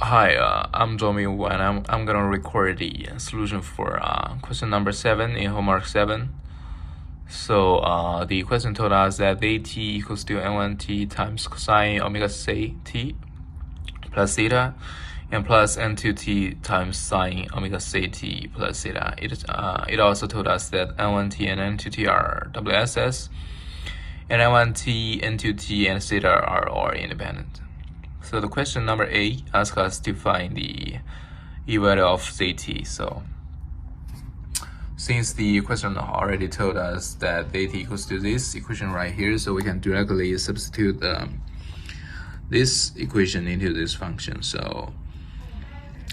Hi, I'm Tommy Wu, and I'm gonna record the solution for question number 7 in homework 7. So the question told us that AT equals to N1T times cosine omega c t plus theta, and plus N2T times sine omega c t plus theta. It also told us that N1T and N2T are WSS, and N1T, N2T, and theta are all independent. So the question number 8 asks us to find the e-value of zt. So since the question already told us that zt equals to this equation right here, so we can directly substitute this equation into this function. So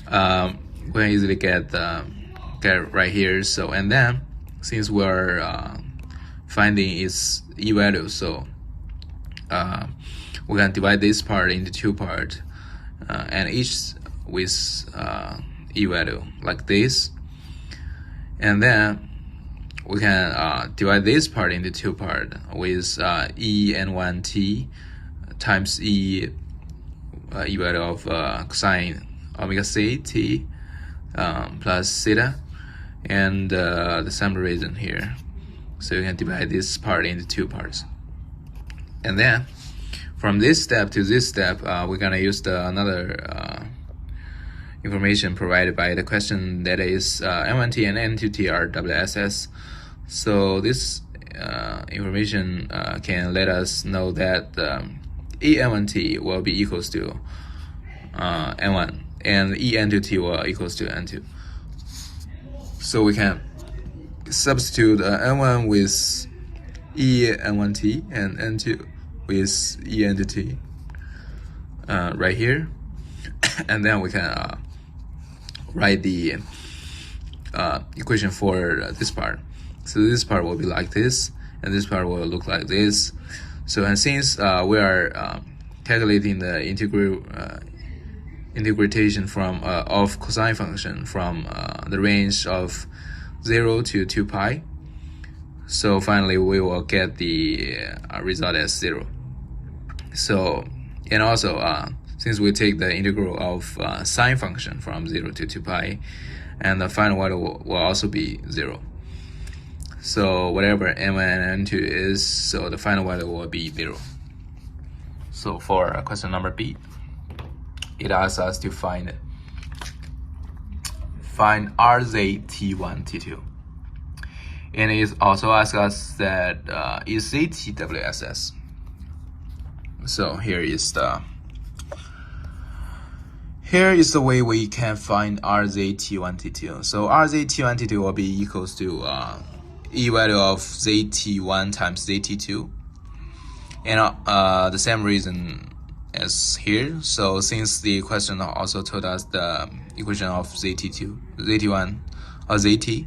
we can easily get right here. So and then since we're finding its e-value, so we can divide this part into two parts, and each with e-value like this. And then we can divide this part into two parts with e and 1t times e value of cosine omega c t plus theta, and the same reason here. So you can divide this part into two parts. And then from this step to this step, we're gonna use another information provided by the question, that is N1T and N2T are WSS. So this information can let us know that En1T will be equals to N1, and En2T will equals to N2. So we can substitute N1 with En1T and N2 with En2T right here, and then we can write the equation for this part. So this part will be like this, and this part will look like this. So and since we are calculating the integration from of cosine function from the range of 0 to 2 pi, so finally we will get the result as 0. So, and also since we take the integral of sine function from 0 to 2 pi, and the final value will also be 0. So whatever n1 and n2 is, so the final value will be 0. So for question number B, it asks us to find RZ T1 T2, and it also asks us that is ZT WSS. So here is the way we can find RZ T1 T2. So RZ T1 T2 will be equals to e value of ZT1 times ZT2, and the same reason as here. So since the question also told us the equation of ZT1 or ZT,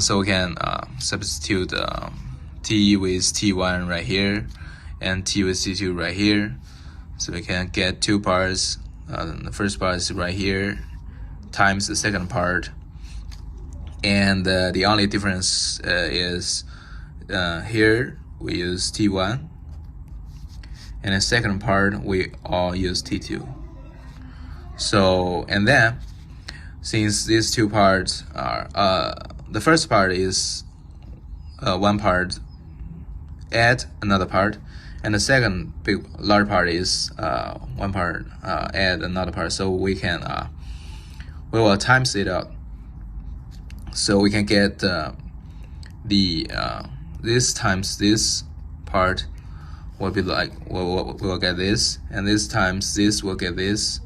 so we can substitute T with T1 right here and T with T2 right here. So we can get two parts. The first part is right here times the second part, and the only difference is here we use T1, and the second part we all use T2. So and then since these two parts are the first part is one part add another part, and the second large part is one part add another part. So we can we will times it out, so we can get this times this part will be like we'll get this, and this times this will get this,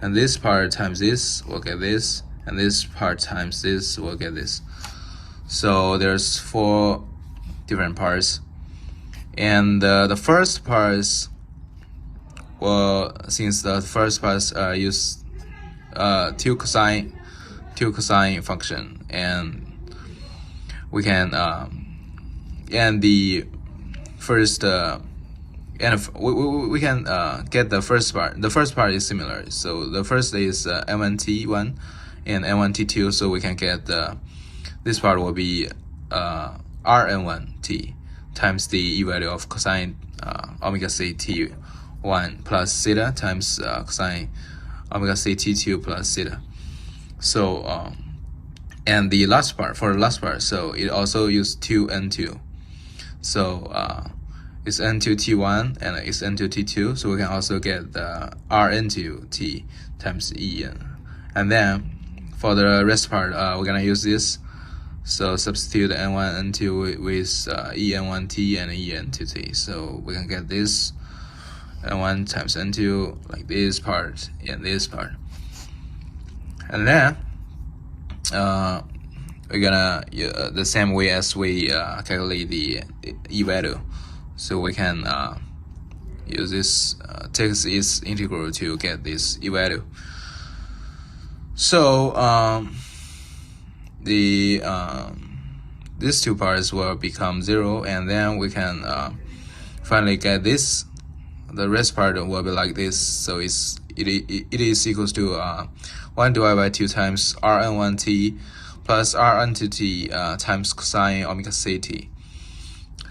and this part times this will get this, and this part times this will get this. So there's 4 different parts. And the first parts, well, since the first parts use two cosine function, and we can and the first and we can get the first part. The first part is similar. So the first is N1T1 and N1T2. So we can get this part will be Rn1T times the e value of cosine omega c t1 plus theta times cosine omega c t2 plus theta. So and the last part, for the last part, so it also use 2n2. So it's n2 t1 and it's n2 t2, so we can also get the r into t times en. And then for the rest part, we're gonna use this. So substitute n1, n2 with en1t and en2t. So we can get this n1 times n2, like this part and this part. And then we're gonna the same way as we calculate the e value. So we can use this take its integral to get this e value. So these two parts will become 0, and then we can finally get this. The rest part will be like this. So it is equals to 1 divided by 2 times Rn1t plus Rn2t times cosine omega ct.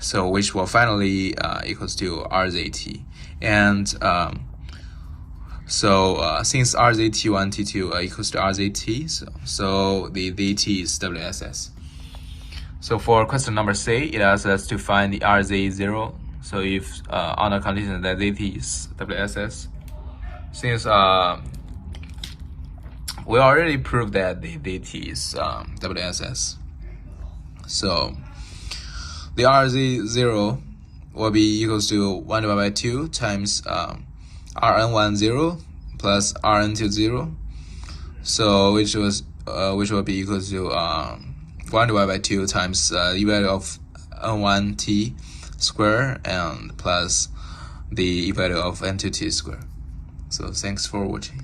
So which will finally equals to Rzt. And since Rzt1, T2 equals to Rzt, so the dt is WSS. So for question number C, it asks us to find the Rz0. So if on the condition that dt is WSS, since we already proved that the dt is WSS, so the Rz0 will be equals to 1 divided by 2 times Rn10 plus Rn20, so which will be equals to 1 divided by 2 times e value of n1t square and plus the e value of n2t square. So thanks for watching.